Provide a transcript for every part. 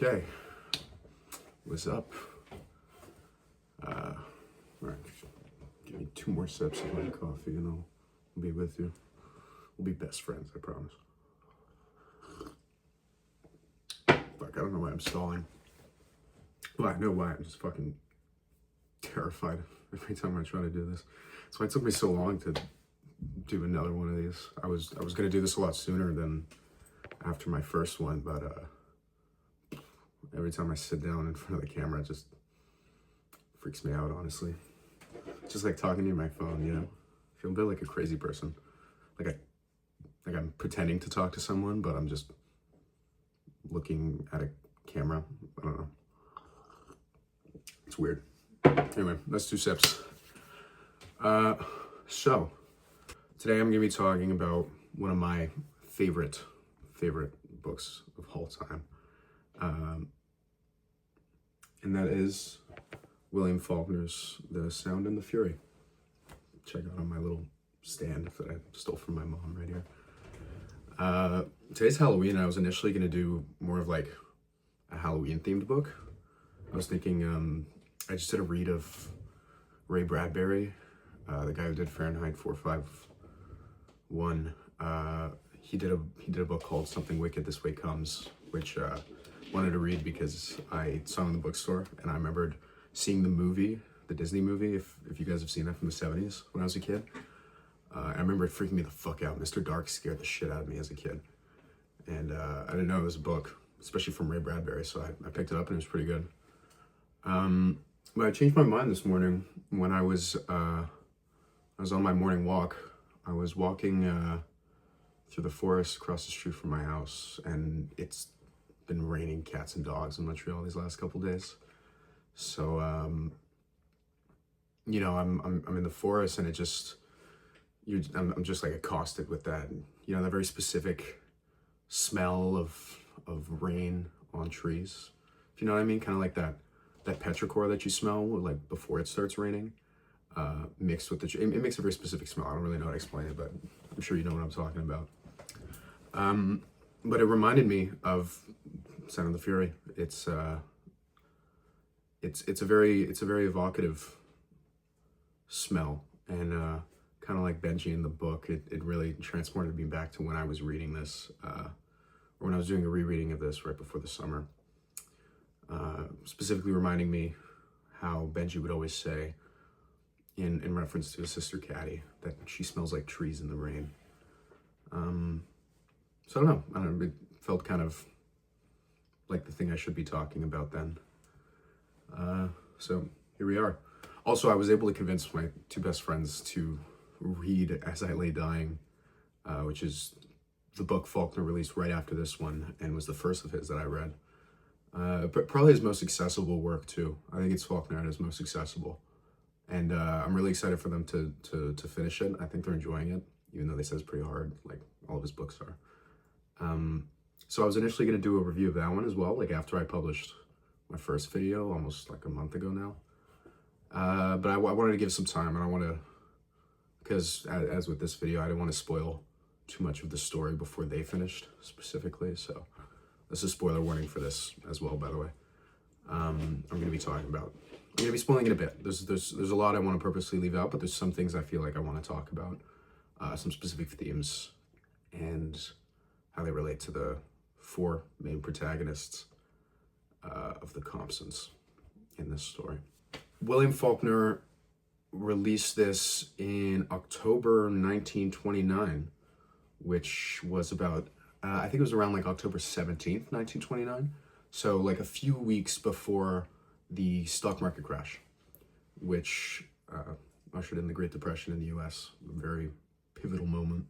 Okay, what's up? All right, give me 2 more sips of my coffee and I'll be with you. We'll be best friends, I promise. Fuck, I don't know why I'm stalling. Well, I know why, I'm just fucking terrified every time I try to do this. That's why it took me so long to do another one of these. I was gonna do this a lot sooner than after my first one, but every time I sit down in front of the camera, it just freaks me out, honestly. It's just like talking to my phone, you know? I feel a bit like a crazy person. Like I'm pretending to talk to someone, but I'm just looking at a camera. I don't know. It's weird. Anyway, that's 2 sips. So, today I'm going to be talking about one of my favorite books of all time. And that is William Faulkner's The Sound and the Fury. Check out on my little stand that I stole from my mom right here. Today's Halloween. I was initially going to do more of like a Halloween themed book. I was thinking, I just did a read of Ray Bradbury, the guy who did Fahrenheit 451. He did a book called Something Wicked This Way Comes, which wanted to read because I saw it in the bookstore and I remembered seeing the movie, the Disney movie, if you guys have seen that from the 70s when I was a kid. I remember it freaking me the fuck out. Mr. Dark scared the shit out of me as a kid. And I didn't know it was a book, especially from Ray Bradbury, so I picked it up and it was pretty good. But I changed my mind this morning when I was on my morning walk. I was walking through the forest across the street from my house, and it's been raining cats and dogs in Montreal these last couple days. So, you know, I'm in the forest, and I'm just like accosted with that, you know, that very specific smell of rain on trees. If you know what I mean, kind of like that petrichor that you smell like before it starts raining, mixed with it makes a very specific smell. I don't really know how to explain it, but I'm sure you know what I'm talking about. But it reminded me of Sound of the Fury. It's a very evocative smell, and kind of like Benji in the book, it really transported me back to when I was reading this, or when I was doing a rereading of this right before the summer. Specifically reminding me how Benji would always say, in reference to his sister Caddy, that she smells like trees in the rain. So I don't know, it felt kind of like the thing I should be talking about then. So here we are. Also, I was able to convince my 2 best friends to read As I Lay Dying, which is the book Faulkner released right after this one, and was the first of his that I read. But probably his most accessible work too. I think it's Faulkner at his most accessible. And I'm really excited for them to finish it. I think they're enjoying it, even though they say it's pretty hard, like all of his books are. So I was initially going to do a review of that one as well, like after I published my first video, almost like a month ago now. But I wanted to give some time, and because as with this video, I didn't want to spoil too much of the story before they finished specifically. So this is spoiler warning for this as well, by the way. I'm going to be spoiling it a bit. There's a lot I want to purposely leave out, but there's some things I feel like I want to talk about, some specific themes, and how they relate to the 4 main protagonists of the Compsons in this story. William Faulkner released this in October 1929, which was about, I think it was around like October 17th, 1929. So like a few weeks before the stock market crash, which ushered in the Great Depression in the US, a very pivotal moment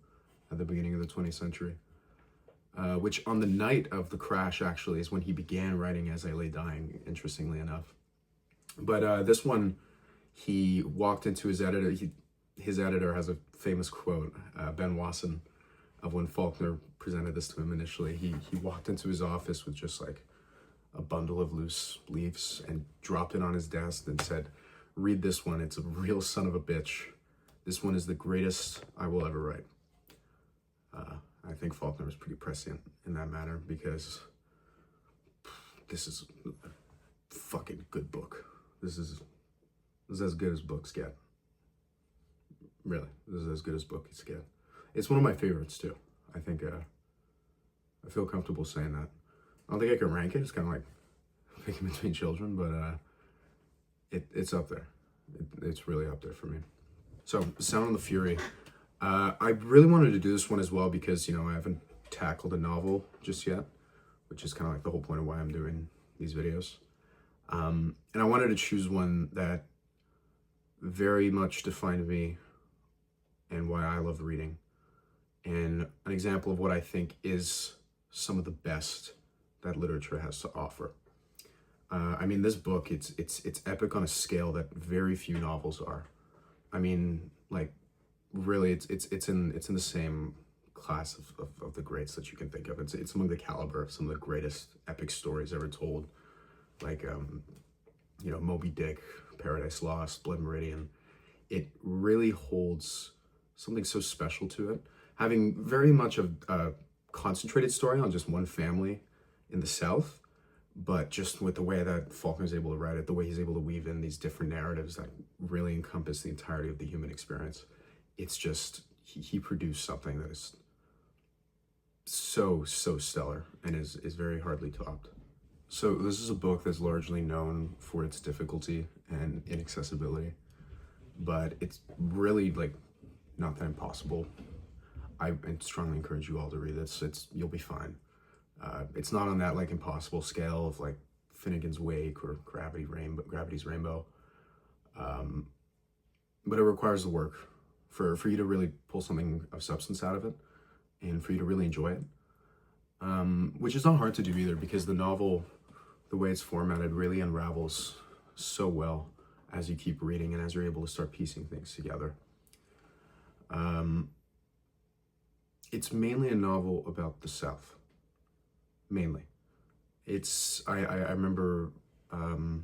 at the beginning of the 20th century. Which on the night of the crash actually is when he began writing As I Lay Dying, interestingly enough. But this one, he walked into his editor. His editor has a famous quote, Ben Wasson, of when Faulkner presented this to him initially. He walked into his office with just like a bundle of loose leaves and dropped it on his desk and said, "Read this one. It's a real son of a bitch. This one is the greatest I will ever write." I think Faulkner was pretty prescient in that matter, because this is a fucking good book. This is as good as books get. Really, this is as good as books get. It's one of my favorites too. I think I feel comfortable saying that. I don't think I can rank it. It's kind of like picking between children, but it's up there. It's really up there for me. So, Sound on the Fury. I really wanted to do this one as well because, you know, I haven't tackled a novel just yet, which is kind of like the whole point of why I'm doing these videos. And I wanted to choose one that very much defined me and why I love reading. And an example of what I think is some of the best that literature has to offer. I mean, this book, it's epic on a scale that very few novels are. I mean, like, really, it's in the same class of the greats that you can think of. It's among the caliber of some of the greatest epic stories ever told, like you know, Moby Dick, Paradise Lost, Blood Meridian. It really holds something so special to it, having very much of a concentrated story on just one family in the South, but just with the way that Faulkner is able to write it, the way he's able to weave in these different narratives that really encompass the entirety of the human experience. It's just, he produced something that is so stellar and is very hardly topped. So this is a book that's largely known for its difficulty and inaccessibility, but it's really like not that impossible. I strongly encourage you all to read this. You'll be fine. It's not on that like impossible scale of like Finnegan's Wake or Gravity's Rainbow, but it requires the work for you to really pull something of substance out of it and for you to really enjoy it, which is not hard to do either because the novel, the way it's formatted, really unravels so well as you keep reading and as you're able to start piecing things together. It's mainly a novel about the South. Mainly. I remember the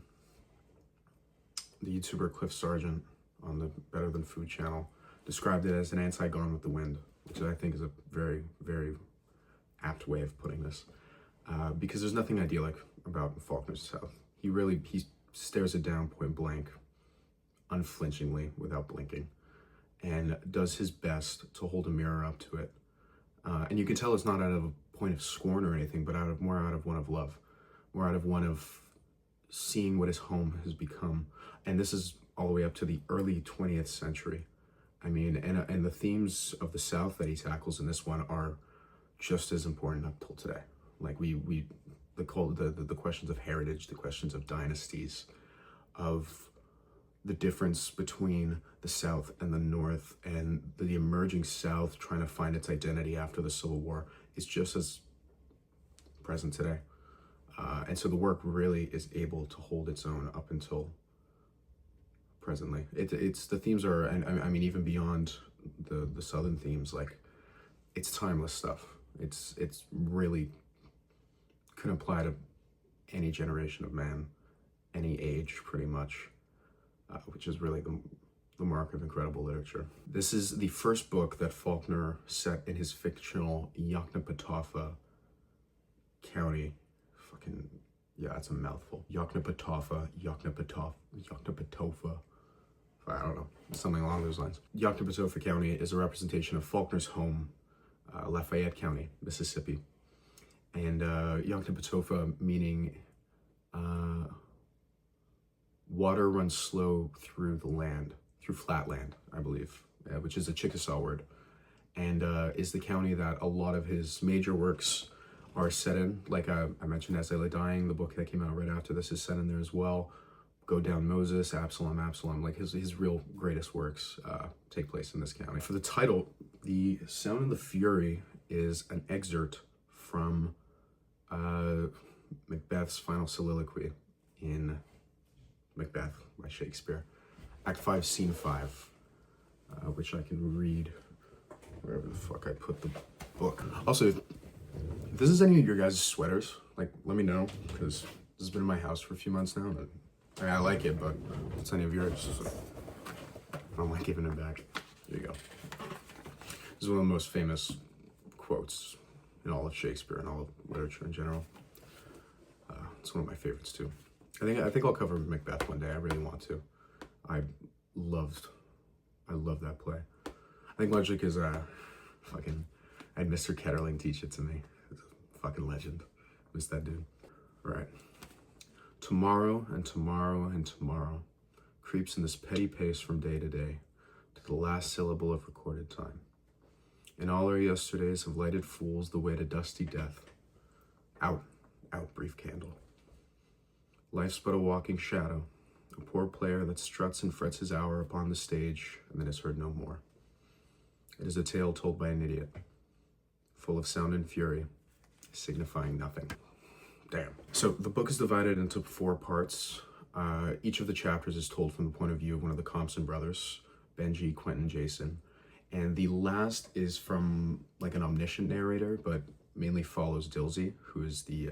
YouTuber Cliff Sargent on the Better Than Food channel described it as an anti-Gone with the Wind, which I think is a very, very apt way of putting this. Because there's nothing idyllic about Faulkner's South. He stares it down point blank, unflinchingly, without blinking, and does his best to hold a mirror up to it. And you can tell it's not out of a point of scorn or anything, but more out of one of love, more out of one of seeing what his home has become. And this is all the way up to the early 20th century. I mean, and the themes of the South that he tackles in this one are just as important up till today. Like the questions of heritage, the questions of dynasties, of the difference between the South and the North, and the emerging South trying to find its identity after the Civil War is just as present today. And so the work really is able to hold its own up until presently. It's the themes are, and I mean, even beyond the Southern themes, like, it's timeless stuff. It's really can apply to any generation of man, any age, pretty much. Which is really the mark of incredible literature. This is the first book that Faulkner set in his fictional Yoknapatawpha County. Fucking, yeah, it's a mouthful. Yoknapatawpha. I don't know, something along those lines. Yoknapatawpha County is a representation of Faulkner's home, Lafayette County, Mississippi. And Yoknapatawpha meaning water runs slow through the land, through flat land, I believe, which is a Chickasaw word, and is the county that a lot of his major works are set in. Like I mentioned, As I Lay Dying, the book that came out right after this, is set in there as well. Go Down Moses, Absalom, like his real greatest works take place in this county. For the title, The Sound of the Fury is an excerpt from Macbeth's final soliloquy in Macbeth by Shakespeare, Act 5, Scene 5, which I can read wherever the fuck I put the book. Also, if this is any of your guys' sweaters, like, let me know, because this has been in my house for a few months now, and I like it, but if it's any of yours, so I don't like giving it back. There you go. This is one of the most famous quotes in all of Shakespeare and all of literature in general. It's one of my favorites too. I think I'll cover Macbeth one day. I really want to. I loved that play. I think largely because I had Mr. Ketterling teach it to me. He's a fucking legend. Miss that dude. All right. Tomorrow and tomorrow and tomorrow creeps in this petty pace from day to day to the last syllable of recorded time. And all our yesterdays have lighted fools the way to dusty death. Out, out, brief candle. Life's but a walking shadow, a poor player that struts and frets his hour upon the stage and then is heard no more. It is a tale told by an idiot, full of sound and fury, signifying nothing. Damn. So the book is divided into 4 parts. Each of the chapters is told from the point of view of one of the Compson brothers, Benji, Quentin, Jason. And the last is from like an omniscient narrator, but mainly follows Dilsey, who is the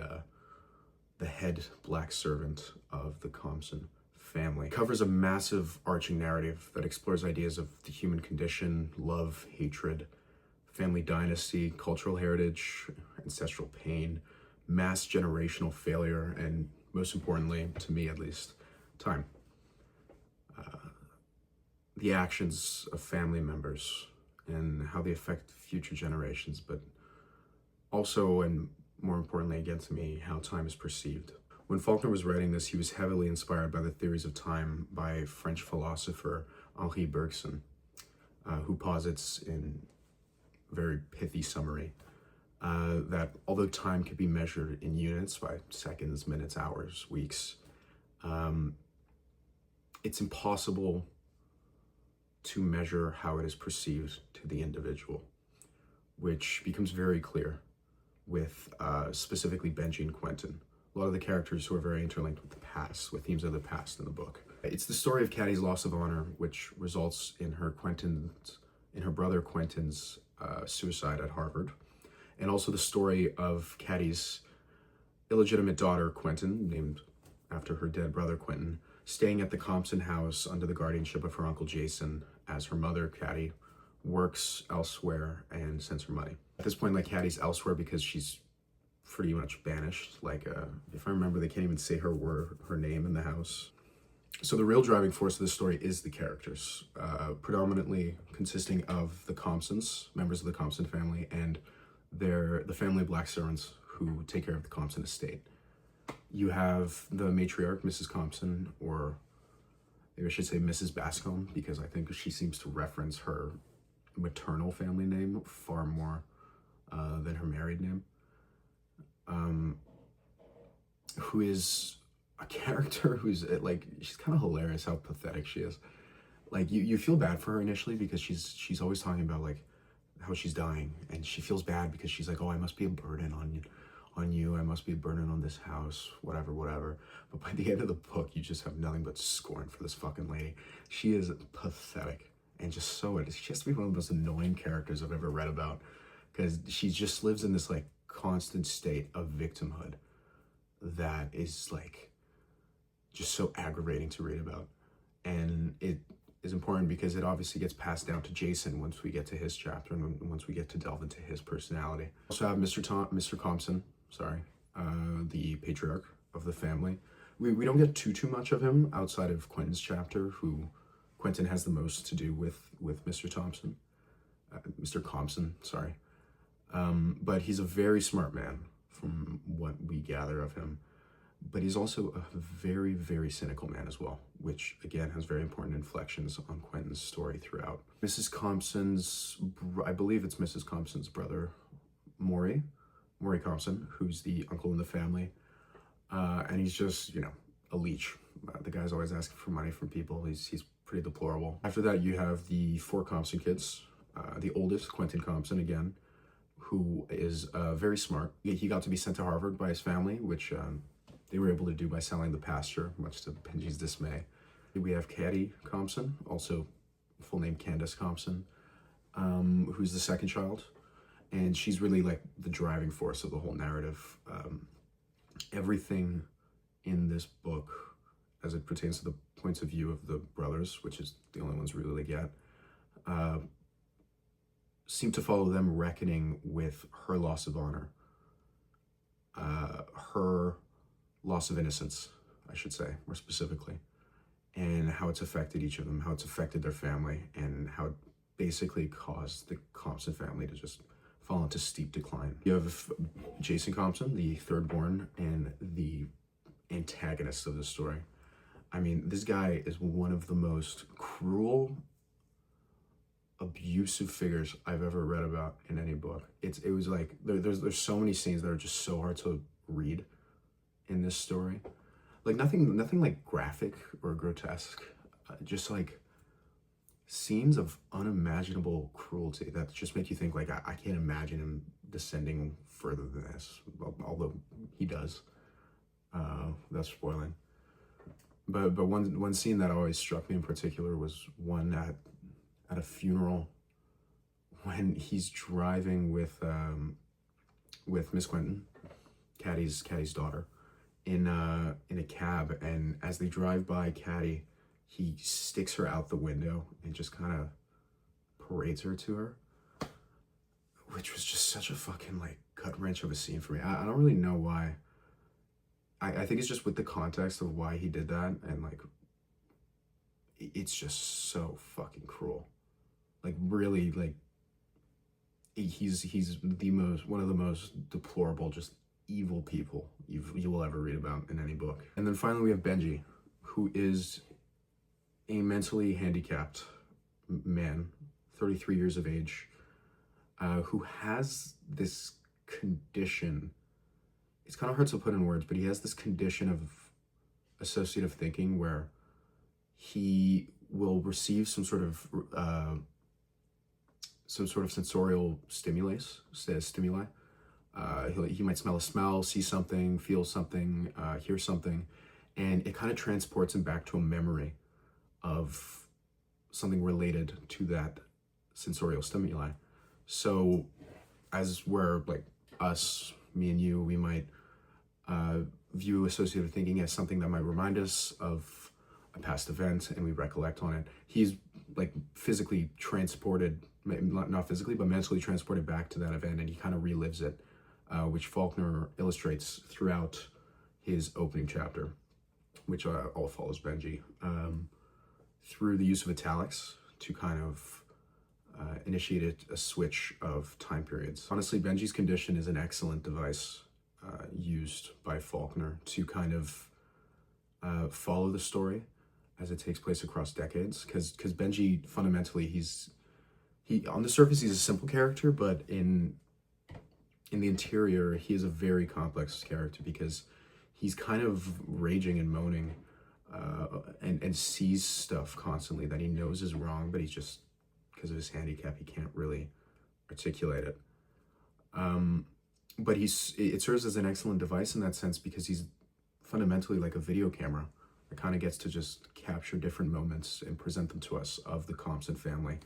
head black servant of the Compson family. It covers a massive arching narrative that explores ideas of the human condition, love, hatred, family dynasty, cultural heritage, ancestral pain, mass generational failure, and most importantly, to me at least, time. The actions of family members and how they affect future generations, but also, and more importantly again to me, how time is perceived. When Faulkner was writing this, he was heavily inspired by the theories of time by French philosopher Henri Bergson, who posits in a very pithy summary that although time can be measured in units by seconds, minutes, hours, weeks, it's impossible to measure how it is perceived to the individual, which becomes very clear with specifically Benji and Quentin. A lot of the characters who are very interlinked with the past, with themes of the past in the book. It's the story of Caddy's loss of honor, which results in her brother Quentin's suicide at Harvard, and also the story of Caddy's illegitimate daughter Quentin, named after her dead brother Quentin, staying at the Compson house under the guardianship of her uncle Jason, as her mother Caddy works elsewhere and sends her money. At this point, like, Caddy's elsewhere because she's pretty much banished. Like, if I remember, they can't even say her name in the house. So the real driving force of this story is the characters, predominantly consisting of the Compsons, members of the Compson family, and the family black servants who take care of the Compson estate. You have the matriarch, Mrs. Compson, or maybe I should say Mrs. Bascom, because I think she seems to reference her maternal family name far more than her married name, who is a character who's like, she's kind of hilarious how pathetic she is. Like, you feel bad for her initially because she's always talking about like how she's dying, and she feels bad because she's like, oh, I must be a burden on you, I must be a burden on this house, whatever. But by the end of the book, you just have nothing but scorn for this fucking lady. She is pathetic and just so, she has to be one of the most annoying characters I've ever read about, because she just lives in this like constant state of victimhood that is like just so aggravating to read about. And it is important because it obviously gets passed down to Jason once we get to his chapter and once we get to delve into his personality. Also have Mr. Compson, the patriarch of the family. We don't get too much of him outside of Quentin's chapter, who Quentin has the most to do with Mr. Compson, sorry. But he's a very smart man from what we gather of him. But he's also a very, very cynical man as well, which again has very important inflections on Quentin's story throughout. Mrs. Compson's, I believe it's Mrs. Compson's brother, Maury Compson, who's the uncle in the family. And he's just, a leech. The guy's always asking for money from people. He's pretty deplorable. After that, you have the 4 Compson kids. The oldest, Quentin Compson, again, who is very smart. He got to be sent to Harvard by his family, which they were able to do by selling the pasture, much to Benji's dismay. We have Caddy Compson, also full name Candace Compson, who's the second child. And she's really like the driving force of the whole narrative. Everything in this book, as it pertains to the points of view of the brothers, which is the only ones we really get, seem to follow them reckoning with her loss of honor, her loss of innocence, I should say, more specifically, and how it's affected each of them, how it's affected their family, and how it basically caused the Compson family to just fall into steep decline. You have Jason Compson, the third born, and the antagonist of the story. I mean, this guy is one of the most cruel, abusive figures I've ever read about in any book. It was like, there's so many scenes that are just so hard to read in this story. Like nothing like graphic or grotesque, just like scenes of unimaginable cruelty that just make you think like, I can't imagine him descending further than this, although he does. That's spoiling. But one scene that always struck me in particular was one at a funeral when he's driving with Miss Quentin, Caddy's daughter, in a cab, and as they drive by Caddy, he sticks her out the window and just kind of parades her to her, which was just such a fucking like gut wrench of a scene for me. I don't really know why. I think it's just with the context of why he did that, and like it's just so fucking cruel. Like really, like he's one of the most deplorable, just evil people you will ever read about in any book. And then finally we have Benji, who is a mentally handicapped man, 33 years of age, who has this condition. It's kind of hard to put in words, but he has this condition of associative thinking where he will receive some sort of sensorial stimuli. He might smell a smell, see something, feel something, hear something, and it kind of transports him back to a memory of something related to that sensorial stimuli. So as we're like us, me and you, we might view associative thinking as something that might remind us of a past event and we recollect on it. He's like physically transported, not physically, but mentally transported back to that event, and he kind of relives it, which Faulkner illustrates throughout his opening chapter, which all follows Benji, through the use of italics to kind of initiate a switch of time periods. Honestly, Benji's condition is an excellent device used by Faulkner to kind of follow the story as it takes place across decades, because Benji fundamentally he on the surface he's a simple character, but in the interior he is a very complex character, because he's kind of raging and moaning and sees stuff constantly that he knows is wrong, but he's just, because of his handicap, he can't really articulate it. But it serves as an excellent device in that sense, because he's fundamentally like a video camera that kind of gets to just capture different moments and present them to us of the Compson family.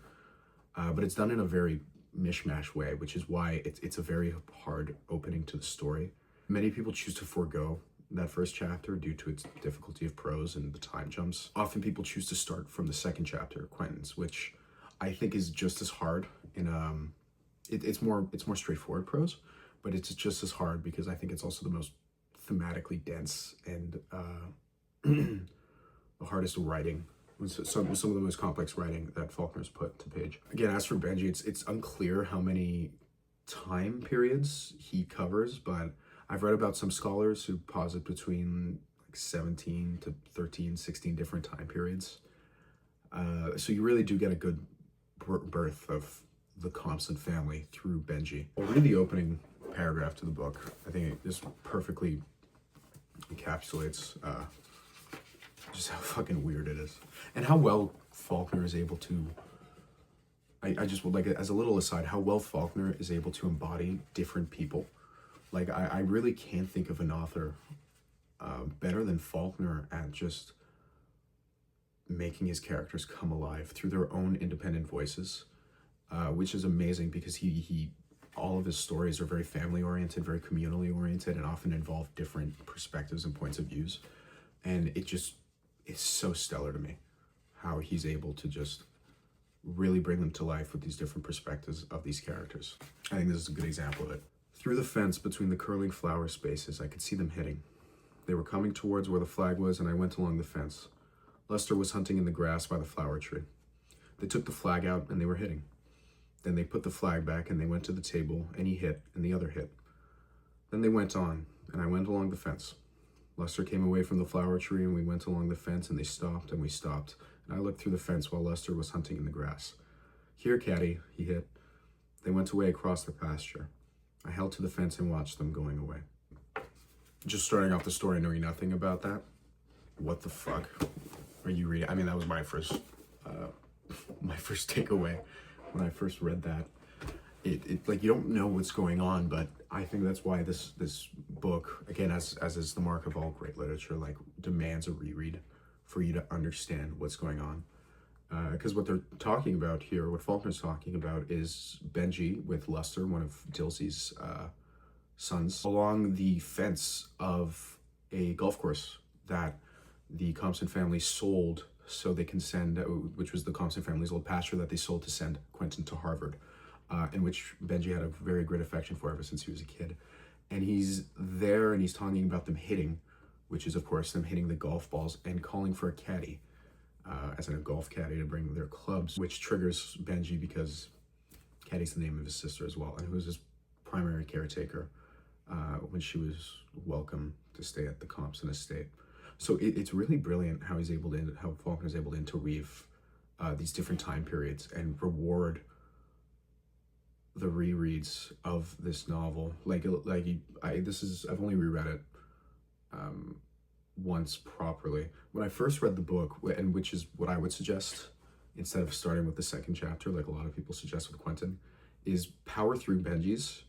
But it's done in a very mishmash way, which is why it's a very hard opening to the story. Many people choose to forego that first chapter due to its difficulty of prose and the time jumps. Often people choose to start from the second chapter, Quentin's, which I think is just as hard in it's more straightforward prose, but it's just as hard because I think it's also the most thematically dense and the hardest writing, some of the most complex writing that Faulkner's put to page. Again, as for Benji, it's unclear how many time periods he covers, but I've read about some scholars who posit between like 17 to 13, 16 different time periods. So you really do get a good birth of the Compson family through Benji. I'll read the opening paragraph to the book. I think this perfectly encapsulates just how fucking weird it is, and how well Faulkner is able to, I just would like, as a little aside, how well Faulkner is able to embody different people. Like, I really can't think of an author better than Faulkner at just making his characters come alive through their own independent voices, which is amazing, because he all of his stories are very family oriented, very communally oriented, and often involve different perspectives and points of views. And it just is so stellar to me how he's able to just really bring them to life with these different perspectives of these characters. I think this is a good example of it. Through the fence between the curling flower spaces, I could see them hitting. They were coming towards where the flag was, and I went along the fence. Lester was hunting in the grass by the flower tree. They took the flag out, and they were hitting. Then they put the flag back, and they went to the table, and he hit, and the other hit. Then they went on, and I went along the fence. Lester came away from the flower tree, and we went along the fence, and they stopped, and we stopped. And I looked through the fence while Lester was hunting in the grass. Here, Caddy, he hit. They went away across the pasture. I held to the fence and watched them going away. Just starting off the story knowing nothing about that. What the fuck are you reading? I mean, that was my first takeaway when I first read that. It like, you don't know what's going on, but I think that's why this book, again, as is the mark of all great literature, like, demands a reread for you to understand what's going on. Because what they're talking about here, what Faulkner's talking about, is Benji with Lester, one of Dilsey's sons, along the fence of a golf course that the Compson family sold so they can send, which was the Compson family's old pasture that they sold to send Quentin to Harvard, in which Benji had a very great affection for ever since he was a kid. And he's there and he's talking about them hitting, which is, of course, them hitting the golf balls and calling for a caddy, as in a golf caddy, to bring their clubs, which triggers Benji because Caddy's the name of his sister as well, and who was his primary caretaker when she was welcome to stay at the Compson estate. So it's really brilliant how Faulkner's able to interweave these different time periods and reward the rereads of this novel. I've only reread it once properly. When I first read the book, and which is what I would suggest instead of starting with the second chapter, like a lot of people suggest with Quentin, is power through Benji's.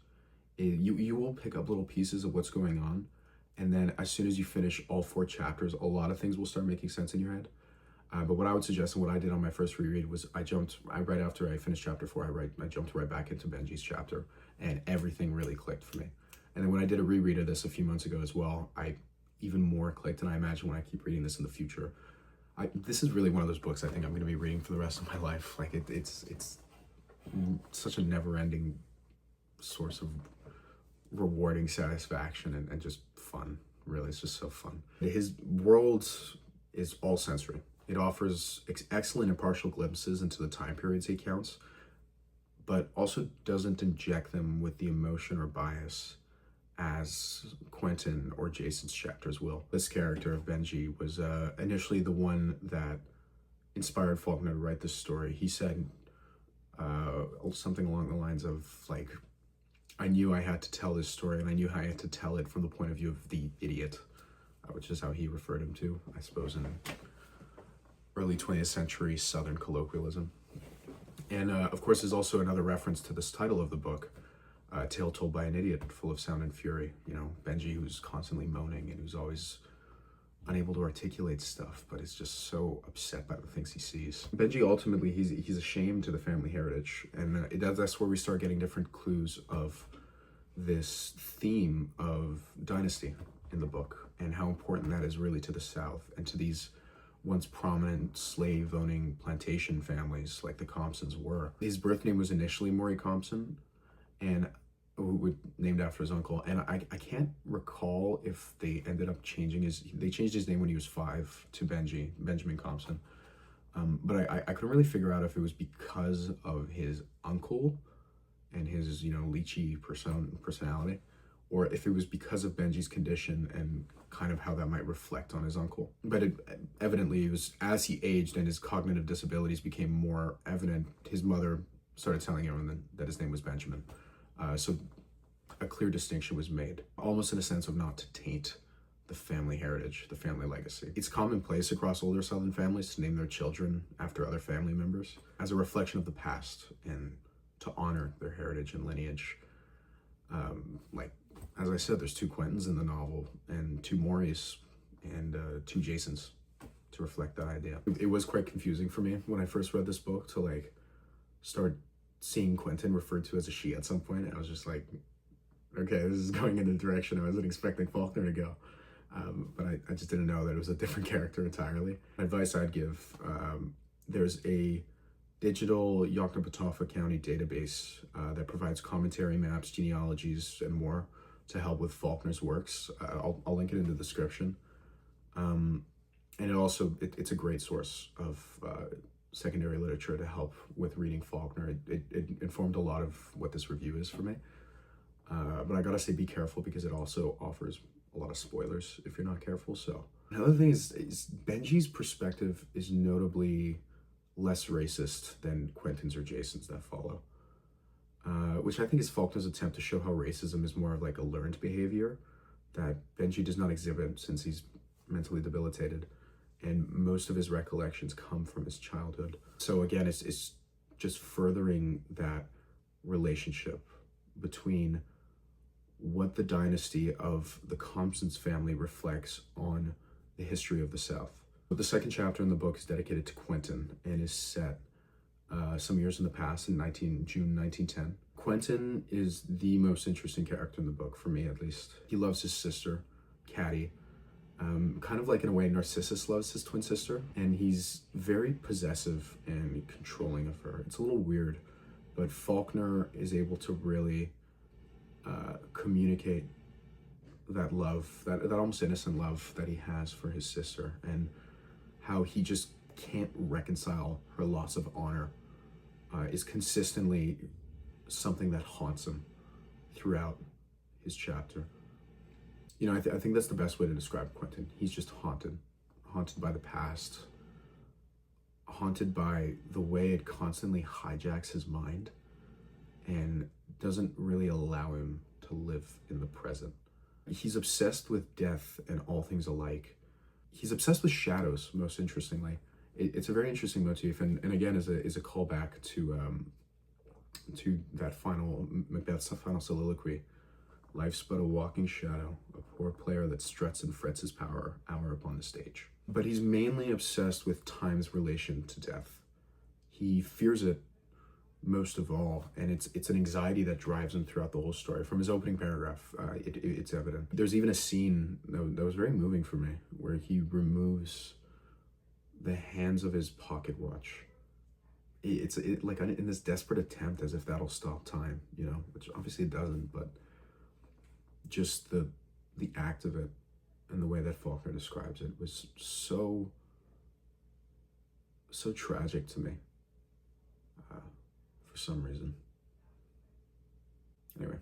You will pick up little pieces of what's going on, and then as soon as you finish all 4 chapters, a lot of things will start making sense in your head. But what I would suggest, and what I did on my first reread, was right after I finished chapter 4, I jumped right back into Benji's chapter, and everything really clicked for me. And then when I did a reread of this a few months ago as well, I even more clicked, and I imagine when I keep reading this in the future, this is really one of those books I think I'm going to be reading for the rest of my life. Like, it's such a never-ending source of rewarding satisfaction and just fun. Really, it's just so fun. His world is all sensory. It offers excellent impartial glimpses into the time periods he counts, but also doesn't inject them with the emotion or bias as Quentin or Jason's chapters will. This character of Benji was initially the one that inspired Faulkner to write this story. He said something along the lines of, like, I knew I had to tell this story, and I knew I had to tell it from the point of view of the idiot, which is how he referred him to, I suppose, in early 20th century Southern colloquialism. And of course, there's also another reference to this title of the book, A Tale Told by an Idiot, Full of Sound and Fury. You know, Benji, who's constantly moaning and who's always unable to articulate stuff, but is just so upset by the things he sees. Benji, ultimately, he's ashamed to the family heritage, and that's where we start getting different clues of this theme of dynasty in the book, and how important that is really to the South and to these once prominent slave-owning plantation families like the Compsons were. His birth name was initially Maury Compson, and named after his uncle, and I can't recall if they ended up changing they changed his name when he was 5 to Benjamin Compson, but I couldn't really figure out if it was because of his uncle and his, leechy personality, or if it was because of Benji's condition and kind of how that might reflect on his uncle. But evidently it was as he aged and his cognitive disabilities became more evident, his mother started telling everyone that his name was Benjamin. So a clear distinction was made, almost in a sense of not to taint the family heritage, the family legacy. It's commonplace across older Southern families to name their children after other family members as a reflection of the past and to honor their heritage and lineage. Like, as I said, there's 2 Quentins in the novel and 2 Maurys and 2 Jasons to reflect that idea. It was quite confusing for me when I first read this book to start seeing Quentin referred to as a she at some point. I was just like, okay, this is going in a direction I wasn't expecting Faulkner to go. But I just didn't know that it was a different character entirely. Advice I'd give, there's a digital Yoknapatawpha County database that provides commentary, maps, genealogies, and more to help with Faulkner's works. I'll link it in the description. And it's a great source of secondary literature to help with reading Faulkner. It informed a lot of what this review is for me. But I gotta say, be careful, because it also offers a lot of spoilers if you're not careful. So another thing is Benji's perspective is notably less racist than Quentin's or Jason's that follow. Which I think is Faulkner's attempt to show how racism is more of like a learned behavior that Benji does not exhibit since he's mentally debilitated, and most of his recollections come from his childhood. So again, it's just furthering that relationship between what the dynasty of the Compson's family reflects on the history of the South. The second chapter in the book is dedicated to Quentin and is set some years in the past, in June 1910. Quentin is the most interesting character in the book, for me at least. He loves his sister, Caddy, kind of like in a way Narcissus loves his twin sister, and he's very possessive and controlling of her. It's a little weird, but Faulkner is able to really communicate that love, that almost innocent love that he has for his sister, and how he just can't reconcile her loss of honor is consistently something that haunts him throughout his chapter. You know, I think that's the best way to describe Quentin. He's just haunted by the past, haunted by the way it constantly hijacks his mind and doesn't really allow him to live in the present. He's obsessed with death and all things alike. He's obsessed with shadows, most interestingly. It's a very interesting motif, and again, is a callback to that Macbeth's final soliloquy. Life's but a walking shadow, a poor player that struts and frets his power hour upon the stage. But he's mainly obsessed with time's relation to death. He fears it most of all, and it's an anxiety that drives him throughout the whole story. From his opening paragraph, it's evident. There's even a scene that was very moving for me, where he removes the hands of his pocket watch. It's like in this desperate attempt, as if that'll stop time, you know, which obviously it doesn't, but just the act of it and the way that Faulkner describes it was so tragic to me for some reason. Anyway,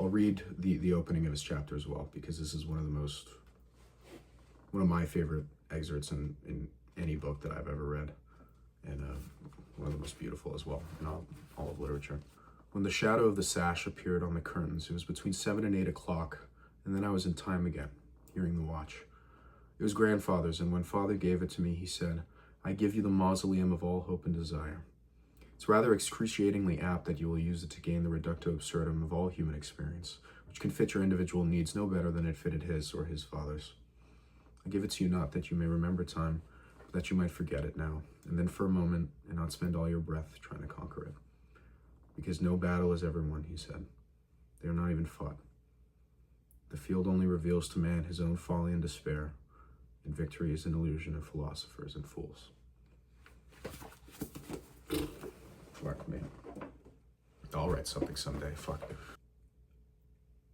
I'll read the opening of his chapter as well, because this is one of my favorite excerpts in any book that I've ever read, and one of the most beautiful as well in all of literature. When the shadow of the sash appeared on the curtains, it was between 7 and 8 o'clock, and then I was in time again, hearing the watch. It was grandfather's, and when father gave it to me, he said, "I give you the mausoleum of all hope and desire. It's rather excruciatingly apt that you will use it to gain the reductio absurdum of all human experience, which can fit your individual needs no better than it fitted his or his father's. I give it to you not that you may remember time, but that you might forget it now, and then for a moment, and not spend all your breath trying to conquer it. Because no battle is ever won," he said. "They are not even fought. The field only reveals to man his own folly and despair, and victory is an illusion of philosophers and fools." Fuck me. I'll write something someday, fuck.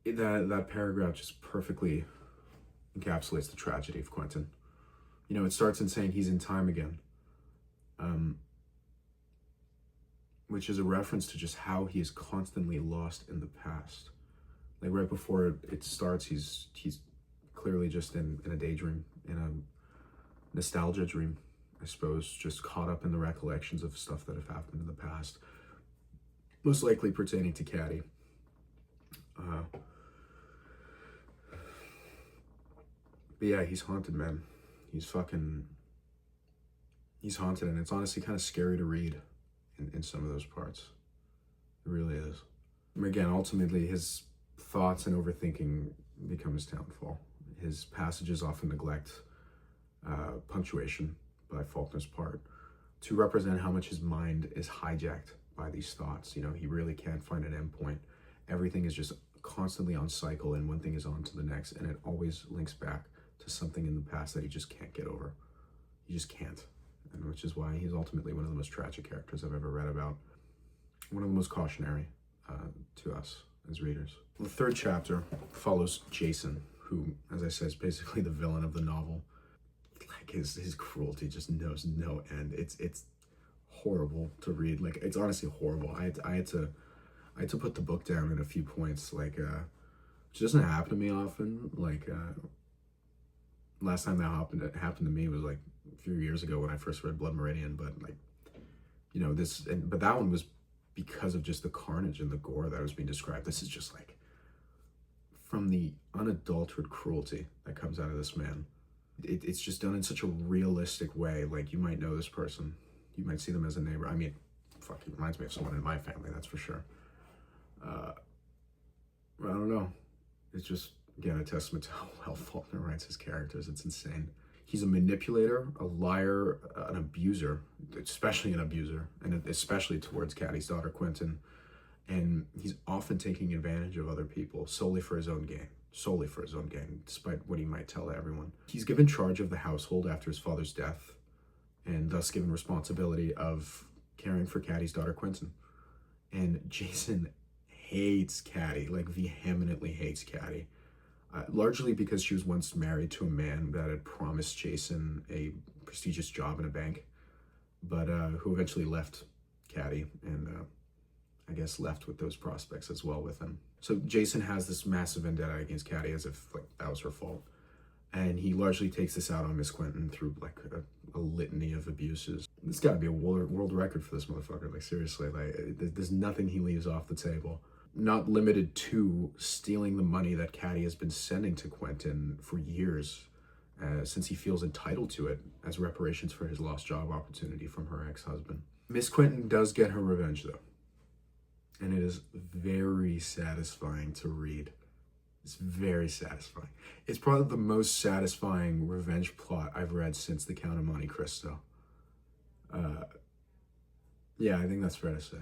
That paragraph just perfectly encapsulates the tragedy of Quentin. You know, it starts in saying he's in time again, which is a reference to just how he is constantly lost in the past. Like right before it starts, he's clearly just in a daydream, in a nostalgia dream, I suppose, just caught up in the recollections of stuff that have happened in the past, most likely pertaining to Caddy. But yeah, he's haunted, man. He's haunted, and it's honestly kind of scary to read in some of those parts. It really is. Again, ultimately, his thoughts and overthinking become his downfall. His passages often neglect punctuation by Faulkner's part to represent how much his mind is hijacked by these thoughts. You know, he really can't find an end point. Everything is just constantly on cycle, and one thing is on to the next, and it always links back to something in the past that he just can't get over. He just can't, and which is why he's ultimately one of the most tragic characters I've ever read about. One of the most cautionary to us as readers. The third chapter follows Jason, who, as I said, is basically the villain of the novel. Like his cruelty just knows no end. It's horrible to read. Like, it's honestly horrible. I had to put the book down at a few points. Like, which doesn't happen to me often. Like, last time that happened to me was like a few years ago when I first read Blood Meridian. But like, you know, but that one was because of just the carnage and the gore that was being described. This is just like from the unadulterated cruelty that comes out of this man. It's just done in such a realistic way. Like, you might know this person, you might see them as a neighbor. I mean, fuck, he reminds me of someone in my family, that's for sure. I don't know. It's just, again, a testament to how well Faulkner writes his characters. It's insane. He's a manipulator, a liar, an abuser, especially an abuser, and especially towards Caddy's daughter, Quentin. And he's often taking advantage of other people solely for his own gain, despite what he might tell everyone. He's given charge of the household after his father's death, and thus given responsibility of caring for Caddy's daughter, Quentin. And Jason hates Caddy, like vehemently hates Caddy. Largely because she was once married to a man that had promised Jason a prestigious job in a bank, but who eventually left Caddy and I guess left with those prospects as well with him. So Jason has this massive vendetta against Caddy as if like that was her fault. And he largely takes this out on Miss Quentin through like a litany of abuses. This gotta be a world record for this motherfucker. Like, seriously, like there's nothing he leaves off the table. Not limited to stealing the money that Caddy has been sending to Quentin for years, since he feels entitled to it as reparations for his lost job opportunity from her ex-husband. Miss Quentin does get her revenge though, and it is very satisfying to read. It's very satisfying. It's probably the most satisfying revenge plot I've read since The Count of Monte Cristo. Yeah, I think that's fair to say.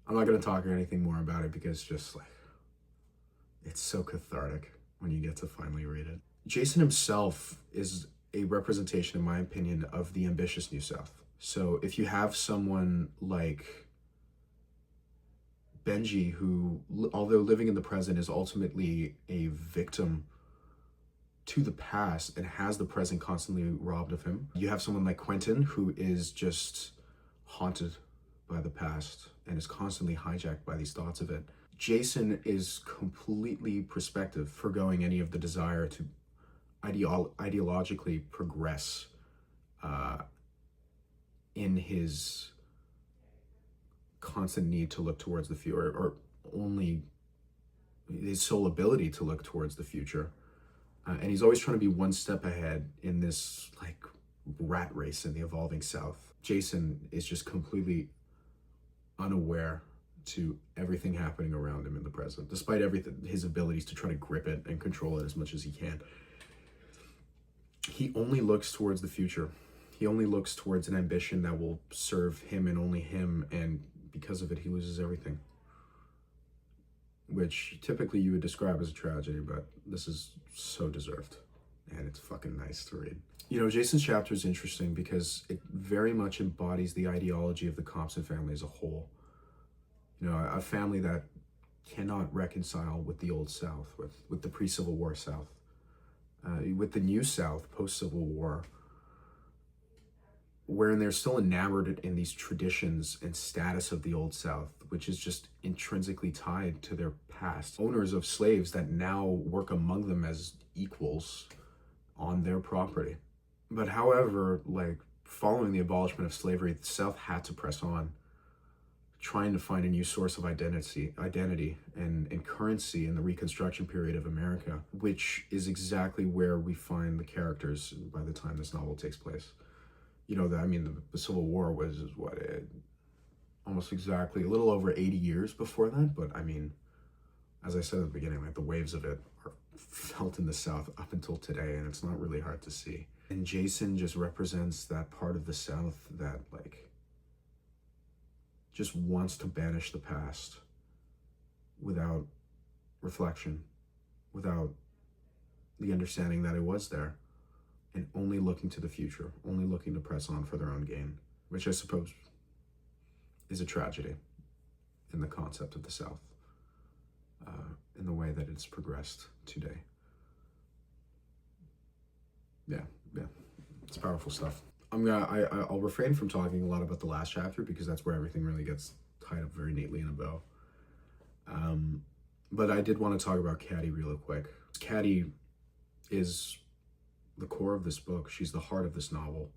I'm not going to talk or anything more about it because just like, it's so cathartic when you get to finally read it. Jason himself is a representation, in my opinion, of the ambitious New South. So if you have someone like Benji, who, although living in the present, is ultimately a victim to the past and has the present constantly robbed of him. You have someone like Quentin, who is just haunted by the past and is constantly hijacked by these thoughts of it. Jason is completely perspective, forgoing any of the desire to ideologically progress in his constant need to look towards the future, or only his sole ability to look towards the future. And he's always trying to be one step ahead in this like rat race in the evolving South. Jason is just completely unaware to everything happening around him in the present, despite everything, his abilities to try to grip it and control it as much as he can. He only looks towards the future. He only looks towards an ambition that will serve him and only him, and because of it, he loses everything. Which typically you would describe as a tragedy, but this is so deserved, and it's fucking nice to read. You know, Jason's chapter is interesting because it very much embodies the ideology of the Compson family as a whole. You know, a family that cannot reconcile with the old South, with the pre-Civil War South, with the new South post-Civil War, wherein they're still enamored in these traditions and status of the old South, which is just intrinsically tied to their past. Owners of slaves that now work among them as equals on their property. But however, like, following the abolishment of slavery, the South had to press on, trying to find a new source of identity and currency in the Reconstruction period of America, which is exactly where we find the characters by the time this novel takes place. You know, the Civil War was, almost exactly a little over 80 years before that. But I mean, as I said at the beginning, like, the waves of it are felt in the South up until today, and it's not really hard to see. And Jason just represents that part of the South that, like, just wants to banish the past without reflection, without the understanding that it was there, and only looking to the future, only looking to press on for their own gain, which I suppose is a tragedy in the concept of the South. in the way that it's progressed today. Yeah, it's powerful stuff. I'll refrain from talking a lot about the last chapter because that's where everything really gets tied up very neatly in a bow. But I did want to talk about Caddy real quick. Caddy is the core of this book. She's the heart of this novel.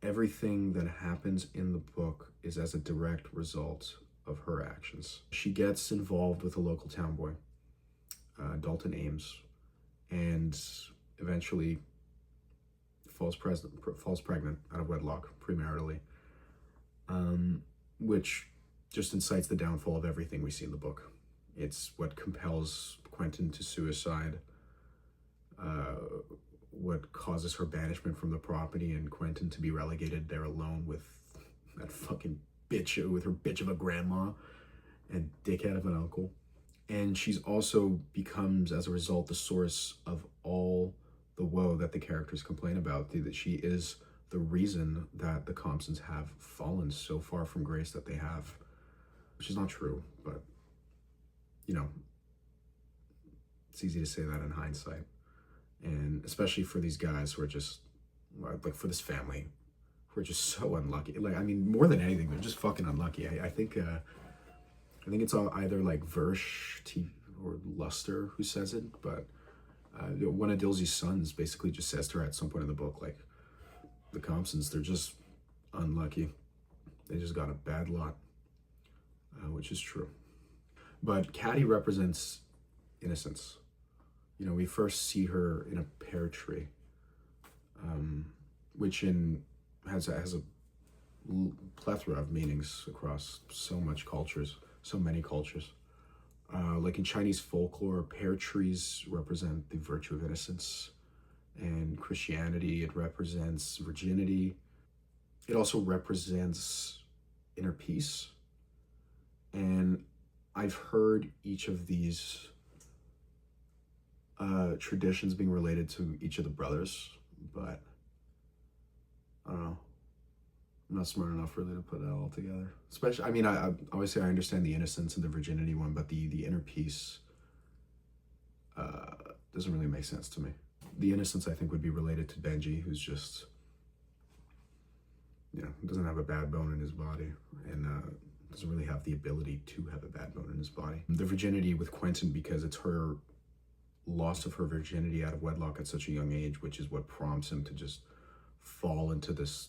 Everything that happens in the book is as a direct result of her actions. She gets involved with a local town boy, Dalton Ames, and eventually falls pregnant out of wedlock premaritally, which just incites the downfall of everything we see in the book. It's what compels Quentin to suicide, what causes her banishment from the property and Quentin to be relegated there alone with that fucking bitch, with her bitch of a grandma and dickhead of an uncle. And she's also becomes, as a result, the source of all the woe that the characters complain about, that she is the reason that the Compsons have fallen so far from grace that they have, which is not true, but, you know, it's easy to say that in hindsight. And especially for these guys who are just, like, for this family, who are just so unlucky. Like, I mean, more than anything, they're just fucking unlucky. I think it's all either like Versh or Luster who says it, but one of Dilsey's sons basically just says to her at some point in the book, like, the Compsons, they're just unlucky. They just got a bad lot, which is true. But Caddy represents innocence. You know, we first see her in a pear tree, which has a plethora of meanings across so many cultures. Like in Chinese folklore, pear trees represent the virtue of innocence. And Christianity, it represents virginity. It also represents inner peace. And I've heard each of these traditions being related to each of the brothers, but I don't know. I'm not smart enough really to put it all together. Especially, I mean, I obviously I understand the innocence and the virginity one, but the inner peace doesn't really make sense to me. The innocence, I think, would be related to Benji, who's just, you know, doesn't have a bad bone in his body and doesn't really have the ability to have a bad bone in his body. The virginity with Quentin, because it's her loss of her virginity out of wedlock at such a young age, which is what prompts him to just fall into this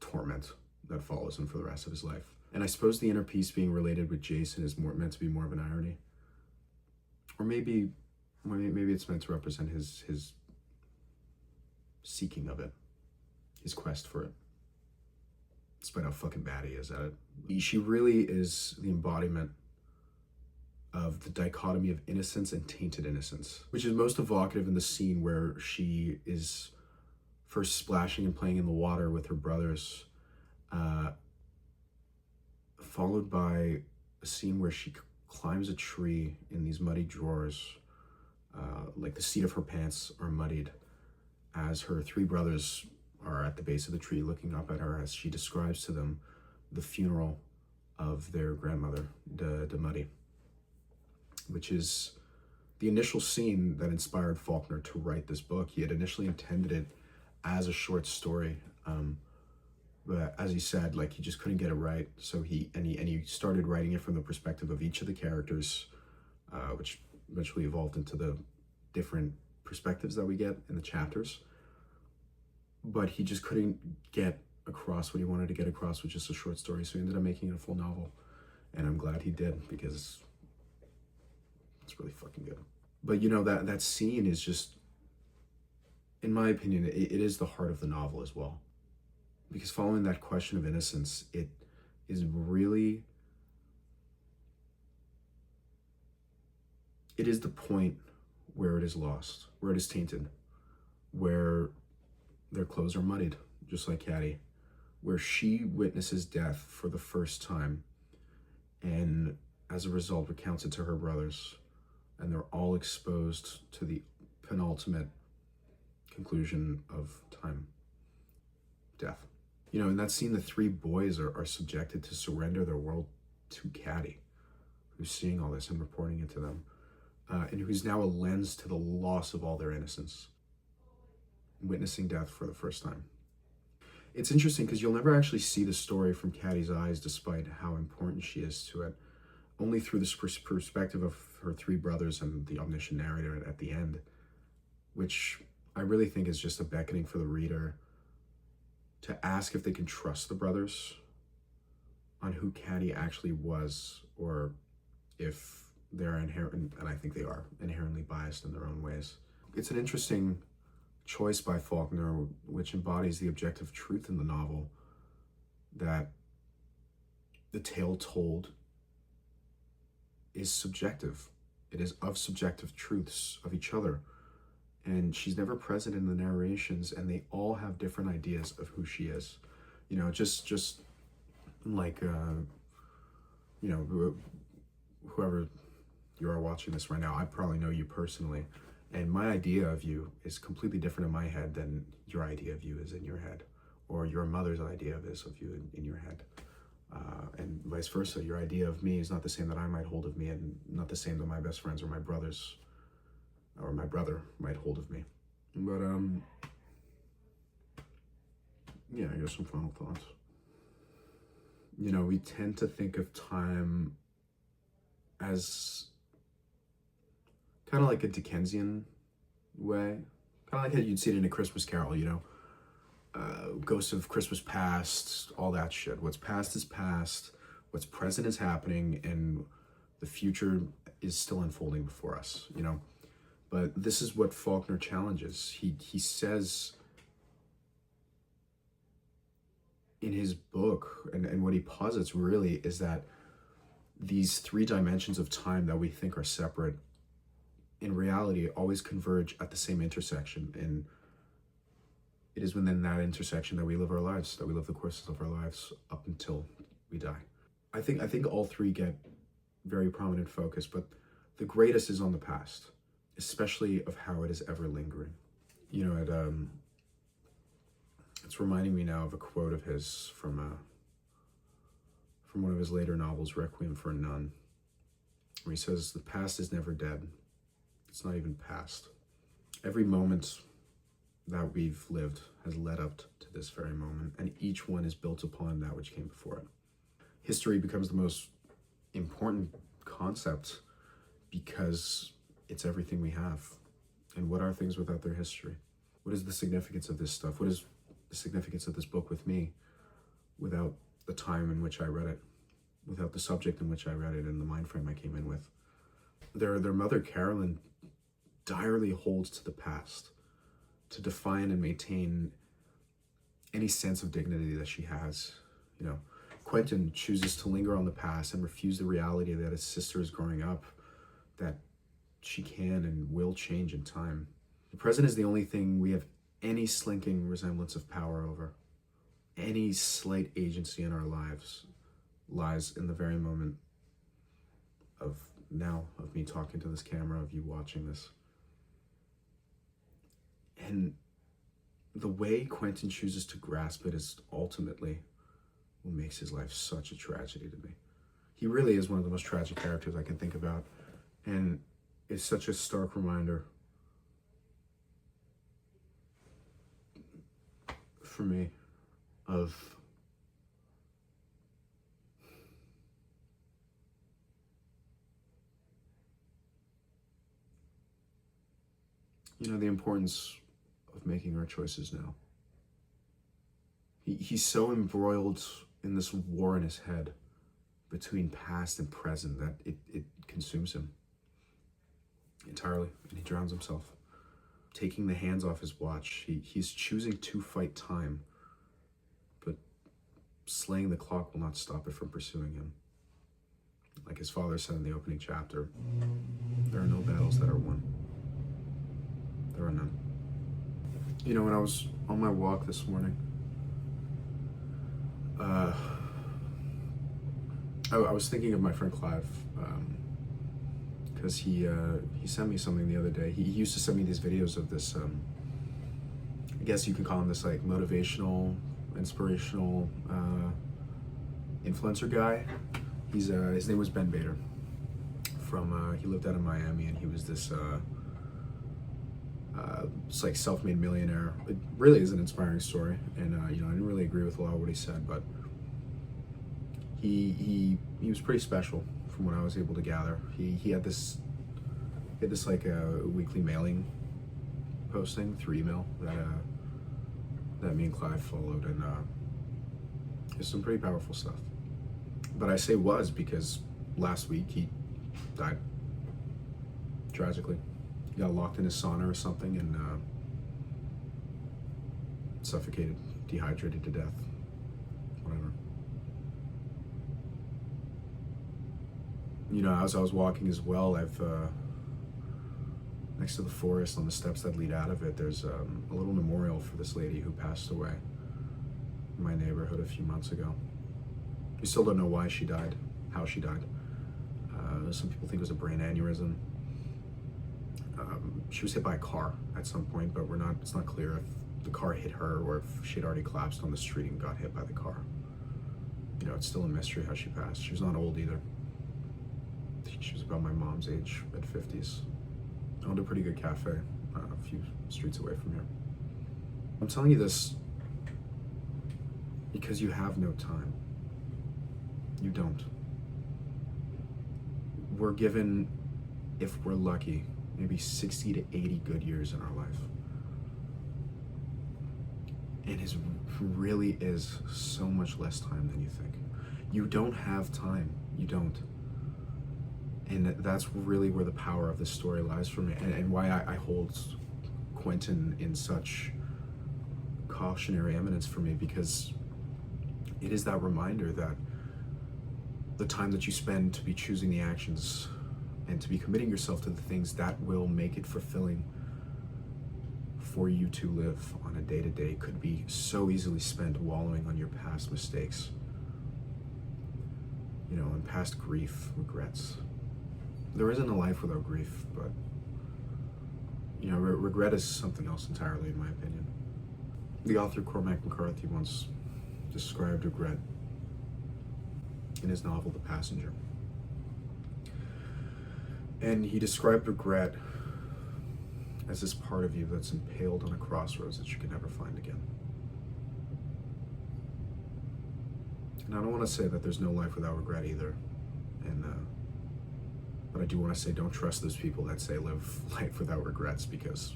torment that follows him for the rest of his life. And I suppose the inner peace being related with Jason is meant to be more of an irony, or maybe it's meant to represent his seeking of it, his quest for it, despite how fucking bad he is at it. She really is the embodiment of the dichotomy of innocence and tainted innocence, which is most evocative in the scene where she is first splashing and playing in the water with her brothers, followed by a scene where she climbs a tree in these muddy drawers, like the seat of her pants are muddied, as her three brothers are at the base of the tree looking up at her as she describes to them the funeral of their grandmother, the Muddy, which is the initial scene that inspired Faulkner to write this book. He had initially intended it as a short story, but as he said, like, he just couldn't get it right, so he started writing it from the perspective of each of the characters, which eventually evolved into the different perspectives that we get in the chapters. But he just couldn't get across what he wanted to get across with just a short story, so he ended up making it a full novel, and I'm glad he did, because it's really fucking good. But you know, that scene is just, in my opinion, it is the heart of the novel as well, because following that question of innocence, it is really, it is the point where it is lost, where it is tainted, where their clothes are muddied, just like Caddy, where she witnesses death for the first time, and as a result recounts it to her brothers, and they're all exposed to the penultimate conclusion of time, death. You know, in that scene, the three boys are subjected to surrender their world to Caddy, who's seeing all this and reporting it to them, and who's now a lens to the loss of all their innocence, witnessing death for the first time. It's interesting because you'll never actually see the story from Caddy's eyes, despite how important she is to it, only through this perspective of her three brothers and the omniscient narrator at the end, which I really think is just a beckoning for the reader to ask if they can trust the brothers on who Caddy actually was, or if they're inherent, and I think they are, inherently biased in their own ways. It's an interesting choice by Faulkner, which embodies the objective truth in the novel, that the tale told is subjective. It is of subjective truths of each other. And she's never present in the narrations, and they all have different ideas of who she is. You know, just like, you know, whoever you are watching this right now, I probably know you personally. And my idea of you is completely different in my head than your idea of you is in your head, or your mother's idea of you in your head. And vice versa. Your idea of me is not the same that I might hold of me, and not the same that my best friends or my brothers or my brother might hold of me. But, yeah, I guess some final thoughts. You know, we tend to think of time as kind of like a Dickensian way, kind of like how you'd see it in A Christmas Carol, you know, Ghosts of Christmas Past, all that shit. What's past is past, what's present is happening, and the future is still unfolding before us, you know. But this is what Faulkner challenges. He says in his book, and what he posits really is that these three dimensions of time that we think are separate, in reality, always converge at the same intersection. And it is within that intersection that we live our lives, that we live the courses of our lives up until we die. I think all three get very prominent focus, but the greatest is on the past, especially of how it is ever lingering. You know, it's reminding me now of a quote of his from one of his later novels, Requiem for a Nun, where he says, "The past is never dead. It's not even past. Every moment that we've lived has led up to this very moment, and each one is built upon that which came before it." History becomes the most important concept because it's everything we have. And what are things without their history? What is the significance of this stuff? What is the significance of this book with me without the time in which I read it, without the subject in which I read it, and the mind frame I came in with? Their mother, Carolyn, direly holds to the past to define and maintain any sense of dignity that she has. You know, Quentin chooses to linger on the past and refuse the reality that his sister is growing up, that she can and will change in time. The present is the only thing we have any slinking resemblance of power over. Any slight agency in our lives lies in the very moment of now, of me talking to this camera, of you watching this. And the way Quentin chooses to grasp it is ultimately what makes his life such a tragedy to me. He really is one of the most tragic characters I can think about, and it's such a stark reminder for me of the importance of making our choices now. He's so embroiled in this war in his head between past and present that it consumes him entirely, and he drowns himself. Taking the hands off his watch, he's choosing to fight time, but slaying the clock will not stop it from pursuing him. Like his father said in the opening chapter, there are no battles that are won. There are none. You know, when I was on my walk this morning, I was thinking of my friend Clive, because he sent me something the other day. He used to send me these videos of this, I guess you can call him this like motivational, inspirational influencer guy. His name was Ben Bader, from, he lived out in Miami, and he was this it's like self-made millionaire. It really is an inspiring story, and you know, I didn't really agree with a lot of what he said, but he was pretty special from what I was able to gather. He had this like a weekly mailing posting through email that me and Clive followed, and it's some pretty powerful stuff. But I say was because last week he died tragically. He got locked in his sauna or something and suffocated, dehydrated to death, whatever. You know, as I was walking as well, I've next to the forest on the steps that lead out of it, there's a little memorial for this lady who passed away in my neighborhood a few months ago. We still don't know why she died, how she died. Some people think it was a brain aneurysm. She was hit by a car at some point, but it's not clear if the car hit her or if she had already collapsed on the street and got hit by the car. You know, it's still a mystery how she passed. She was not old either. I think she was about my mom's age, mid-50s. Owned a pretty good cafe a few streets away from here. I'm telling you this because you have no time. You don't. We're given, if we're lucky, maybe 60 to 80 good years in our life. And it really is so much less time than you think. You don't have time. You don't. And that's really where the power of this story lies for me, and why I hold Quentin in such cautionary eminence for me, because it is that reminder that the time that you spend to be choosing the actions and to be committing yourself to the things that will make it fulfilling for you to live on a day-to-day could be so easily spent wallowing on your past mistakes, you know, and past grief, regrets. There isn't a life without grief, but you know, regret is something else entirely, in my opinion. The author Cormac McCarthy once described regret in his novel The Passenger. And he described regret as this part of you that's impaled on a crossroads that you can never find again. And I don't want to say that there's no life without regret either. But I do want to say, don't trust those people that say live life without regrets, because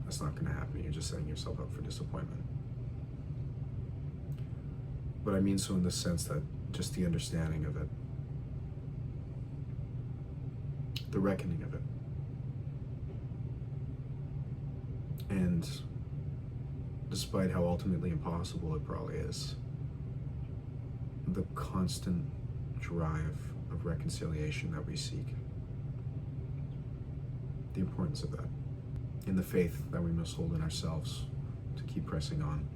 that's not going to happen. You're just setting yourself up for disappointment. But I mean so in the sense that just the understanding of it, the reckoning of it, and despite how ultimately impossible it probably is, the constant drive of reconciliation that we seek, the importance of that, in the faith that we must hold in ourselves to keep pressing on,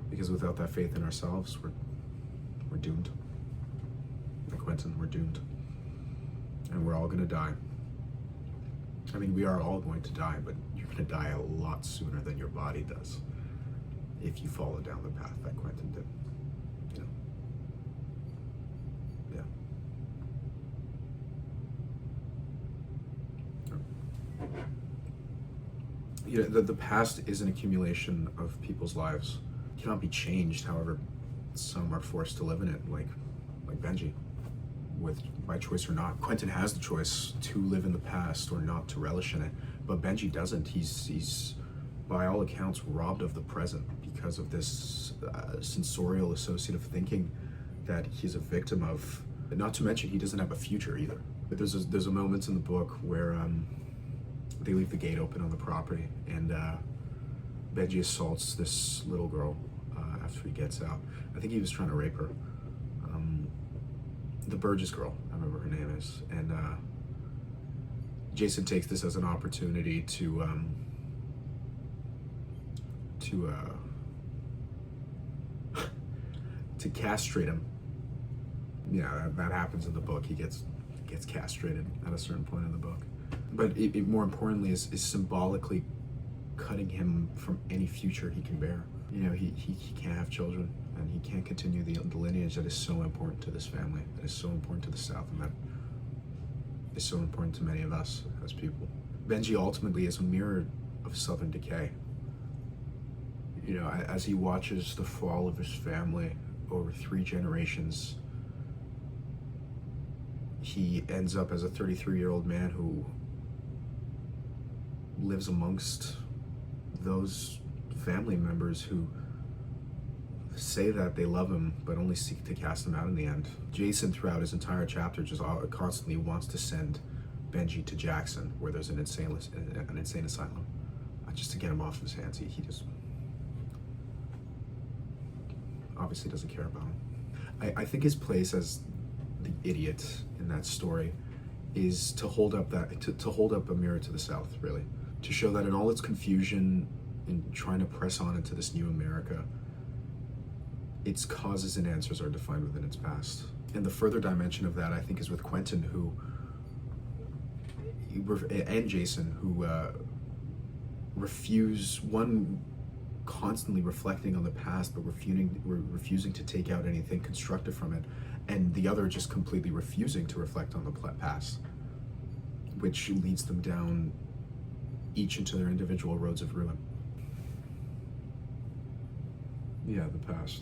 because without that faith in ourselves, we're doomed. Like Quentin, we're doomed, and we're all going to die. I mean, we are all going to die, but you're going to die a lot sooner than your body does if you follow down the path that Quentin did. You know? Yeah. You know, the past is an accumulation of people's lives. It cannot be changed, however some are forced to live in it, like Benji, by choice or not. Quentin has the choice to live in the past or not to relish in it, but Benji doesn't. He's by all accounts robbed of the present because of this sensorial associative thinking that he's a victim of. Not to mention, he doesn't have a future either. But there's a moment in the book where they leave the gate open on the property, and Benji assaults this little girl after he gets out. I think he was trying to rape her. The Burgess girl, I remember her name is. And Jason takes this as an opportunity to castrate him. Yeah, that happens in the book. He gets castrated at a certain point in the book. But it more importantly is symbolically cutting him from any future he can bear. You know, he can't have children, and he can't continue the lineage that is so important to this family, that is so important to the South, and that is so important to many of us as people. Benji ultimately is a mirror of Southern decay. You know, as he watches the fall of his family over 3 generations, he ends up as a 33-year-old man who lives amongst those family members who say that they love him but only seek to cast him out in the end. Jason, throughout his entire chapter, just constantly wants to send Benji to Jackson, where there's an insane asylum, just to get him off his hands. He just obviously doesn't care about him. I think his place as the idiot in that story is to hold up to hold up a mirror to the South, really, to show that in all its confusion in trying to press on into this new America, its causes and answers are defined within its past. And the further dimension of that, I think, is with Quentin, and Jason, who refuse, one constantly reflecting on the past but refusing to take out anything constructive from it, and the other just completely refusing to reflect on the past, which leads them down each into their individual roads of ruin. Yeah, the past.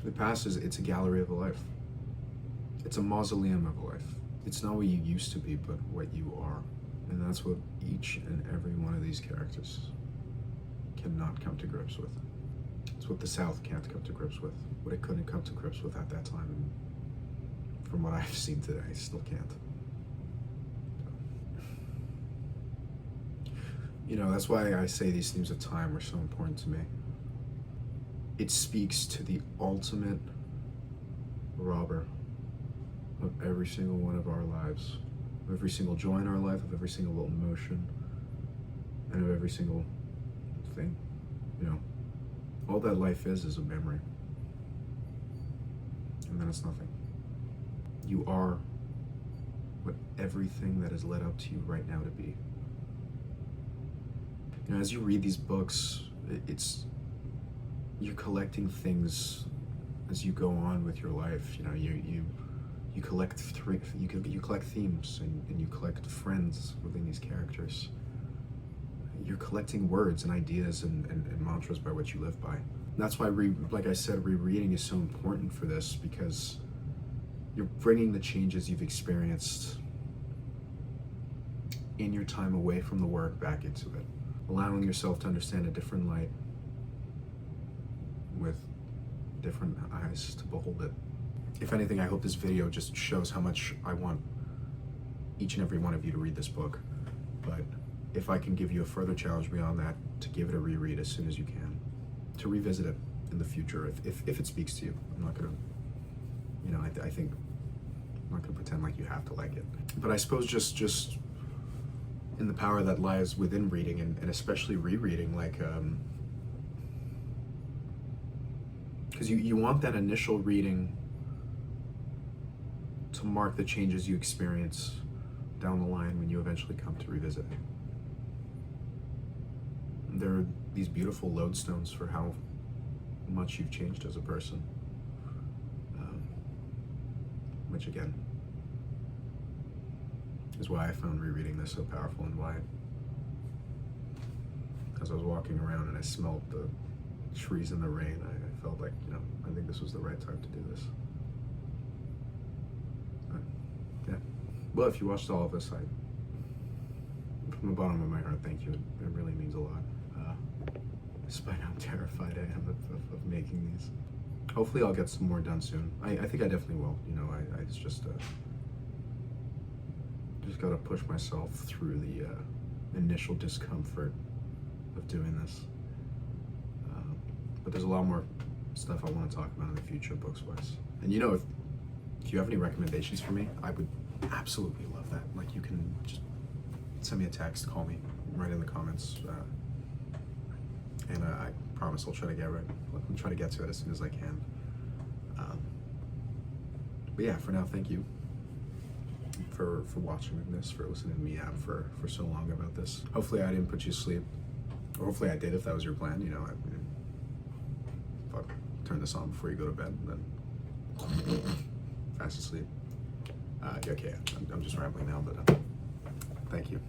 The past it's a gallery of a life. It's a mausoleum of a life. It's not what you used to be, but what you are. And that's what each and every one of these characters cannot come to grips with. It's what the South can't come to grips with, what it couldn't come to grips with at that time, and from what I've seen today, I still can't. You know, that's why I say these themes of time are so important to me. It speaks to the ultimate robber of every single one of our lives, of every single joy in our life, of every single little emotion, and of every single thing. You know, all that life is a memory. And then it's nothing. You are what everything that is led up to you right now to be. You know, as you read these books, you're collecting things as you go on with your life. You know, you collect you collect themes, and you collect friends within these characters. You're collecting words and ideas and mantras by which you live by. And that's why, like I said, rereading is so important for this, because you're bringing the changes you've experienced in your time away from the work back into it, allowing yourself to understand a different light with different eyes to behold it. If anything, I hope this video just shows how much I want each and every one of you to read this book. But if I can give you a further challenge beyond that, to give it a reread as soon as you can, to revisit it in the future if it speaks to you. I'm not gonna, you know, I think I'm not gonna pretend like you have to like it. But I suppose just in the power that lies within reading, and especially rereading, like, because you want that initial reading to mark the changes you experience down the line when you eventually come to revisit it. There are these beautiful lodestones for how much you've changed as a person, which again is why I found rereading this so powerful, and why, as I was walking around and I smelled the trees in the rain, I felt like, you know, I think this was the right time to do this. Yeah. Well, if you watched all of this, from the bottom of my heart, thank you. It really means a lot. Despite how terrified I am of making these. Hopefully I'll get some more done soon. I think I definitely will. You know, it's just gotta push myself through the initial discomfort of doing this. But there's a lot more stuff I want to talk about in the future, books-wise. And you know, if you have any recommendations for me, I would absolutely love that. Like, you can just send me a text, call me, write in the comments, and I promise I'll try to get to it as soon as I can. But yeah, for now, thank you for watching this, for listening to me out for so long about this. Hopefully I didn't put you to sleep, or hopefully I did if that was your plan. You know, turn this on before you go to bed, and then fast asleep. Okay, I'm just rambling now, but thank you.